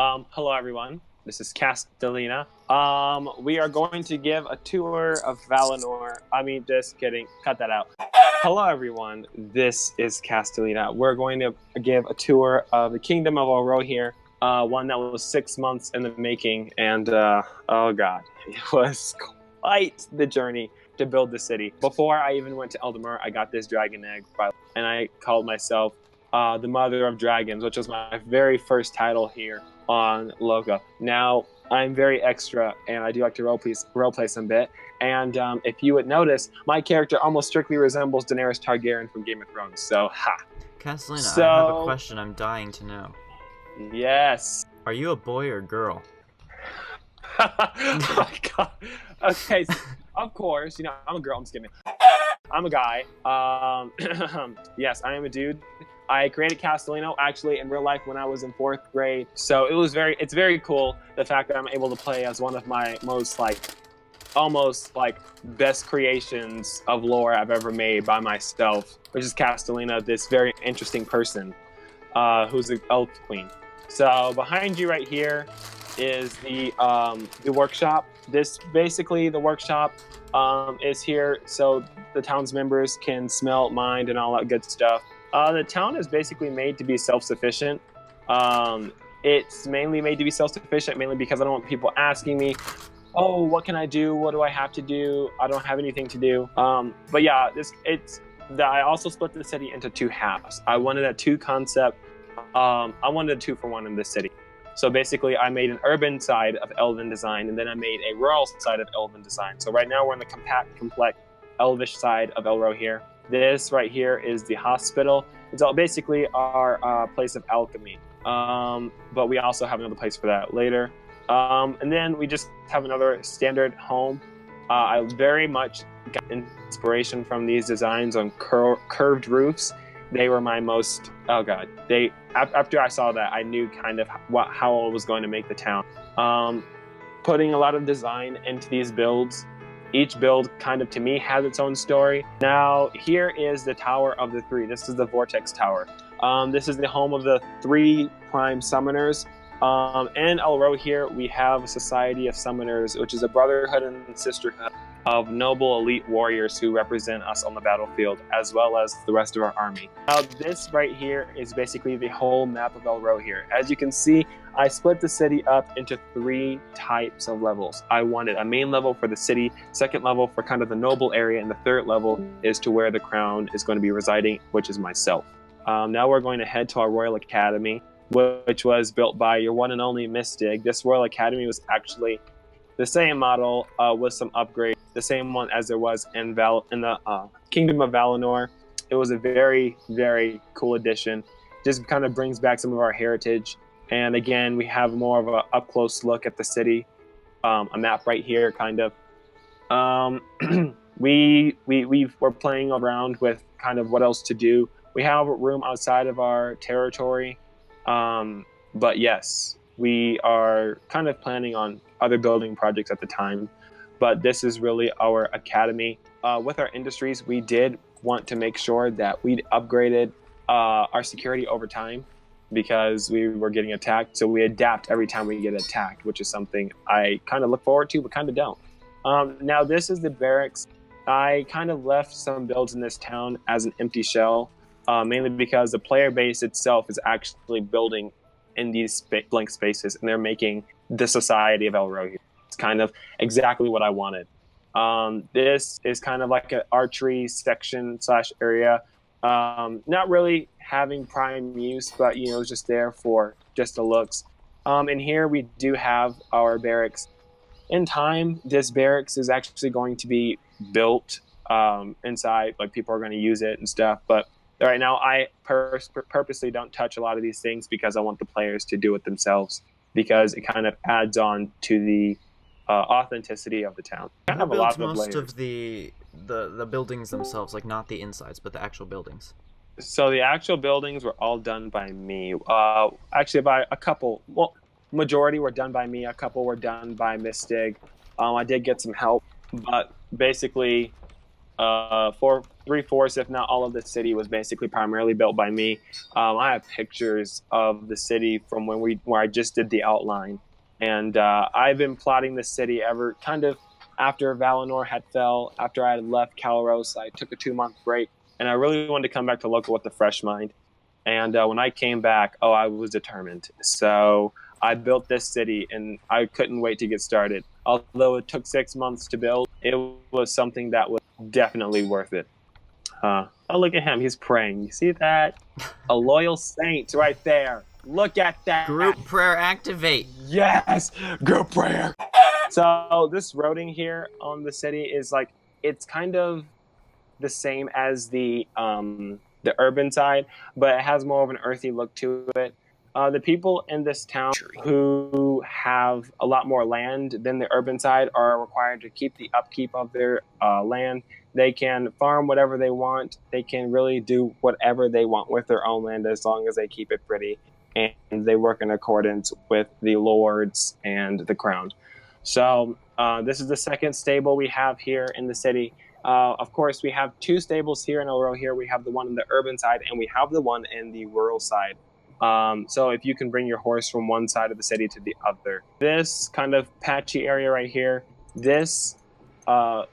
Hello everyone. This is Castellina. We are going to give a tour of Valinor. I mean, just kidding. Cut that out. Hello everyone. This is Castellina. We're going to give a tour of the Kingdom of Elrohir, one that was 6 months in the making, and oh god, it was quite the journey to build the city. Before I even went to Eldamar, I got this dragon egg, and I called myself the Mother of Dragons, which was my very first title here on Loka. Now, I'm very extra, and I do like to roleplay some bit. And if you would notice, my character almost strictly resembles Daenerys Targaryen from Game of Thrones. So, ha! Castellina, I have a question I'm dying to know. Yes. Are you a boy or girl? Oh my god. Okay, so, of course, you know, I'm a girl, I'm just kidding. I'm a guy. Yes, I am a dude. I created Castellino actually in real life when I was in 4th grade. So it's very cool the fact that I'm able to play as one of my most almost best creations of lore I've ever made by myself, which is Castellina, this very interesting person who's an elf queen. So behind you right here is the workshop. The workshop is here so the town's members can smelt, mine, and all that good stuff. The town is basically made to be self-sufficient. It's mainly made to be self-sufficient, mainly because I don't want people asking me, oh, what can I do? What do I have to do? I don't have anything to do. But yeah, I also split the city into 2 halves. I wanted a 2 concept. I wanted a 2-for-1 in this city. So basically, I made an urban side of Elven design, and then I made a rural side of Elven design. So right now, we're in the compact, complex, Elvish side of Elrohir. This right here is the hospital. It's all basically our place of alchemy. But we also have another place for that later. And then we just have another standard home. I very much got inspiration from these designs on curved roofs. They were my most, oh god. After I saw that, I knew kind of how I was going to make the town. Putting a lot of design into these builds. Each build kind of, to me, has its own story. Now, here is the Tower of the Three. This is the Vortex Tower. This is the home of the 3 prime summoners. In Elrohir, we have a society of summoners, which is a brotherhood and sisterhood of noble elite warriors who represent us on the battlefield, as well as the rest of our army. Now, this right here is basically the whole map of Elrohir. As you can see, I split the city up into 3 types of levels. I wanted a main level for the city, 2nd level for kind of the noble area, and the 3rd level is to where the crown is going to be residing, which is myself. Now we're going to head to our Royal Academy, which was built by your one and only Mystig. This Royal Academy was actually the same model with some upgrades, the same one as there was in the Kingdom of Valinor. It was a very, very cool addition. Just kind of brings back some of our heritage. And again, we have more of an up-close look at the city. A map right here, kind of. We're playing around with kind of what else to do. We have a room outside of our territory. But yes, we are kind of planning on other building projects at the time. But this is really our academy. With our industries, we did want to make sure that we'd upgraded our security over time, because we were getting attacked. So we adapt every time we get attacked, which is something I kind of look forward to, but kind of don't. Now this is the barracks. I kind of left some builds in this town as an empty shell, mainly because the player base itself is actually building in these blank spaces, and they're making the society of Elrohir. It's kind of exactly what I wanted. This is kind of like an archery section / area. Not really having prime use, but you know, just there for just the looks. And here we do have our barracks. In time, this barracks is actually going to be built inside, like people are going to use it and stuff. But right now, I purposely don't touch a lot of these things because I want the players to do it themselves, because it kind of adds on to the authenticity of the town. I have a lot of most of the buildings themselves, like not the insides, but the actual buildings. So the actual buildings were all done by me. Actually, by a couple. Well, majority were done by me. A couple were done by Mystig. I did get some help, but basically, for 3/4, if not all of the city was basically primarily built by me. I have pictures of the city from where I just did the outline. And I've been plotting the city ever kind of after Valinor had fell, after I had left Calros. I took a 2-month break, and I really wanted to come back to Loka with a fresh mind. And when I came back, I was determined. So I built this city, and I couldn't wait to get started. Although it took 6 months to build, it was something that was definitely worth it. Oh, look at him. He's praying. You see that? A loyal saint right there. Look at that. Group prayer activate. Yes, group prayer. So this roading here on the city is like, it's kind of the same as the urban side, but it has more of an earthy look to it. The people in this town who have a lot more land than the urban side are required to keep the upkeep of their land. They can farm whatever they want. They can really do whatever they want with their own land as long as they keep it pretty and they work in accordance with the lords and the crown. So this is the second stable we have here in the city. Of course, we have 2 stables here in Elrohir. We have the one in the urban side, and we have the one in the rural side. So if you can bring your horse from one side of the city to the other. This kind of patchy area right here, this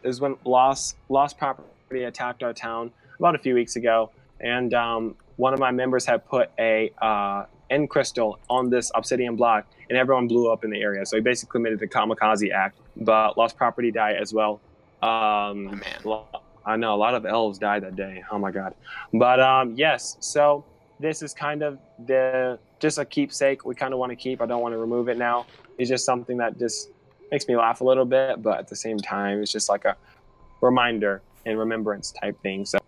is when lost property attacked our town about a few weeks ago. And one of my members had put a end crystal on this obsidian block, and everyone blew up in the area. So he basically made it a kamikaze act, but lost property died as well. Man, I know a lot of elves died that day. Oh my god. But yes, so this is kind of just a keepsake we kind of want to keep. I don't want to remove it now. It's just something that just makes me laugh a little bit, but at the same time, it's just like a reminder and remembrance type thing. So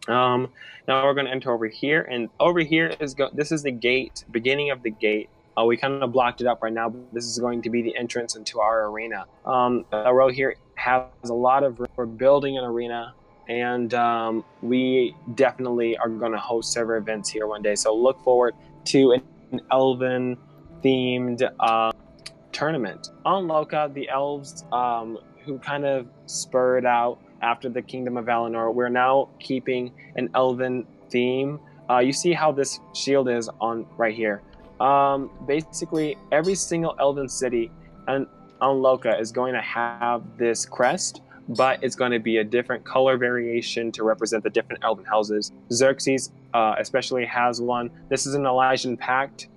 now we're going to enter over here, and over here this is the gate, beginning of the gate. We kind of blocked it up right now, but this is going to be the entrance into our arena. Elrohir has a lot of room. We're building an arena, and we definitely are going to host server events here one day. So look forward to an Elven themed tournament. On Loka, the elves who kind of spurred out after the Kingdom of Valinor, we're now keeping an Elven theme. You see how this shield is on right here. Basically, every single Elven city on Loka is going to have this crest, but it's going to be a different color variation to represent the different Elven houses. Xerxes especially has one. This is an Elysian Pact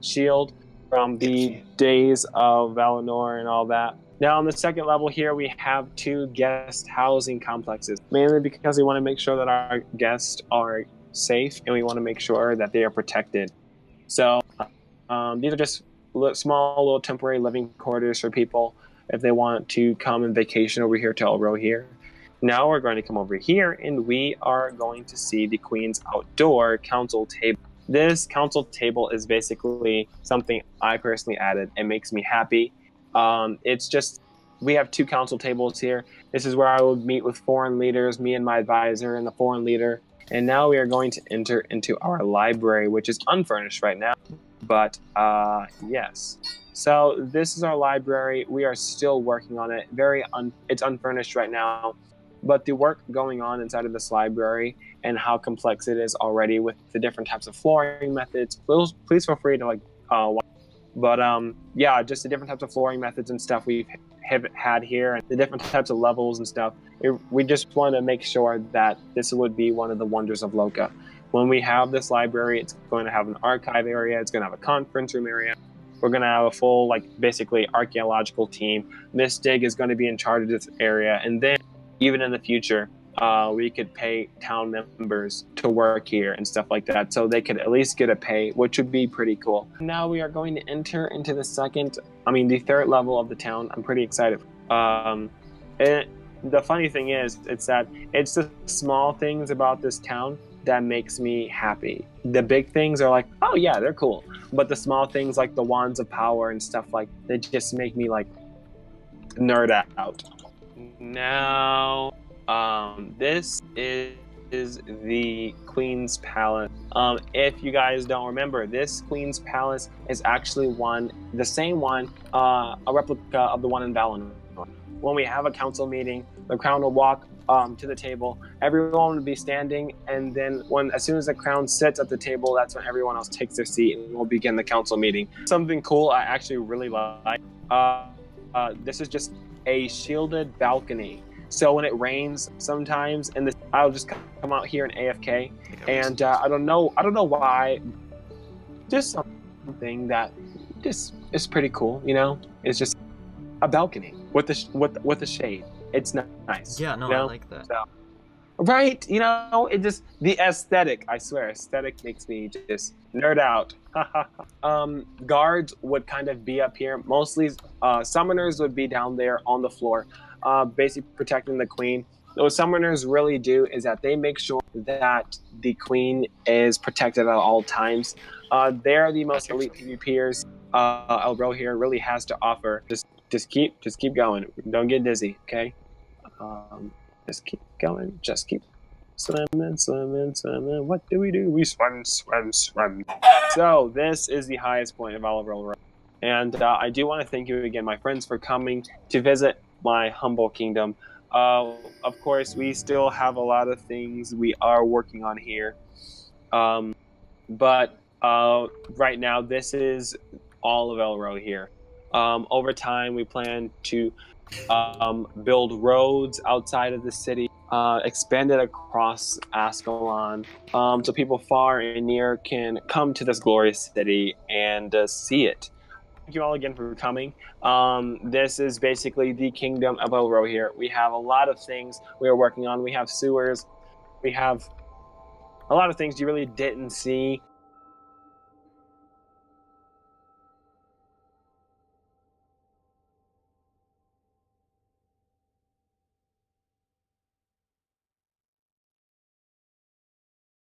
shield from the days of Valinor and all that. Now, on the second level here, we have 2 guest housing complexes, mainly because we want to make sure that our guests are safe and we want to make sure that they are protected. So these are just small little temporary living quarters for people if they want to come and vacation over here to Elrohir. Now we're going to come over here, and we are going to see the Queen's outdoor council table. This council table is basically something I personally added. It makes me happy. It's just, we have 2 council tables here. This is where I would meet with foreign leaders, me and my advisor and the foreign leader. And now we are going to enter into our library, which is unfurnished right now. But yes. So this is our library. We are still working on it. It's unfurnished right now. But the work going on inside of this library and how complex it is already with the different types of flooring methods, please feel free to watch. But yeah, just the different types of flooring methods and stuff we've had here, and the different types of levels and stuff. We just want to make sure that this would be one of the wonders of Loka. When we have this library, it's going to have an archive area. It's going to have a conference room area. We're going to have a full, basically archaeological team. Miss Dig is going to be in charge of this area. And then, even in the future, we could pay town members to work here and stuff like that, so they could at least get a pay, which would be pretty cool. Now we are going to enter into the third level of the town. I'm pretty excited. The funny thing is, it's that it's the small things about this town that makes me happy. The big things are like, oh yeah, they're cool. But the small things like the wands of power and stuff they just make me nerd out. Now, this is the Queen's Palace. If you guys don't remember, this Queen's Palace is actually the same one, a replica of the one in Valinor. When we have a council meeting, the crown will walk to the table. Everyone would be standing, and then as soon as the crown sits at the table, that's when everyone else takes their seat, and we'll begin the council meeting. Something cool I actually really like. This is just a shielded balcony. So when it rains sometimes, I'll just come out here and AFK, and I don't know why. Just something that just is pretty cool, you know. It's just a balcony with a shade. It's nice. Yeah, no, you know? I like that. So, right, you know, it just the aesthetic. I swear, aesthetic makes me just nerd out. Guards would kind of be up here. Mostly, summoners would be down there on the floor, basically protecting the queen. What summoners really do is that they make sure that the queen is protected at all times. They're the most elite PvPers Elrohir really has to offer. Just keep going. Don't get dizzy, okay? Just keep going. Just keep swimming. What do? We swim. So this is the highest point of Elrohir, and I do want to thank you again, my friends, for coming to visit my humble kingdom. Of course, we still have a lot of things we are working on here, but right now this is all of Elrohir. Over time, we plan to build roads outside of the city, expand it across Ascalon, so people far and near can come to this glorious city and see it. Thank you all again for coming. This is basically the kingdom of Elrohir. We have a lot of things we are working on. We have sewers. We have a lot of things you really didn't see